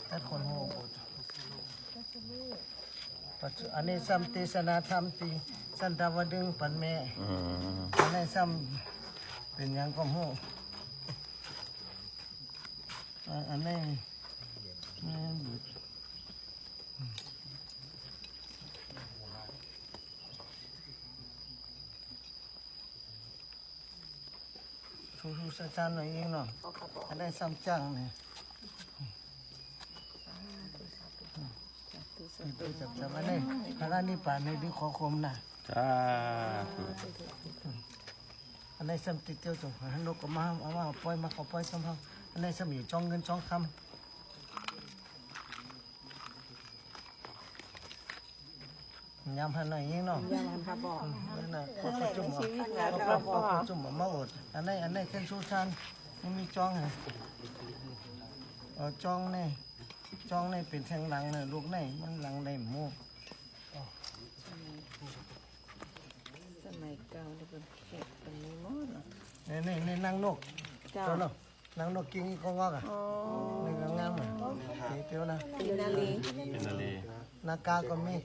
แต่คนโหปัจจุอันนี้ซ้ำติสนาธรรมติสันตวดึงปันแม่อันนี้ซ้ำเป็นยังก็โหอันนี้ชูสัจจานหน่อยเองเนาะอันนี้ซ้ำจังเนี่ยจับอันนี้พระนิพพานในดิขอคมนะ จ้า อันนี้ซ้ำติดเจ้าจุกฮันนกก็มาเอามาปล่อยมาขอปล่อยซ้ำเขาอันนี้ซ้ำอยู่จ้องเงินจ้องคำยำหันหน่อยเองเนาะ ยามันครับบอก นั่นน่ะพอจุ่มพอจุ่มมาอดอันนี้ขึ้นสู้ชันไม่มีจ้องเหรอจ้องนี่เป็นแทงหลังเนี่ยลูกนี่มันหลังในหมู สมัยเก่าเนี่ยเป็นเก็บเป็นมีหมดเนาะ นี่นางนก เจ้า เจ้าเนาะนางนกกิ้งก็ว่าอ่ะนี่งามๆอ่ะเตี้ยวนะ ปีนาลี เป็นอะไร นากาก็มี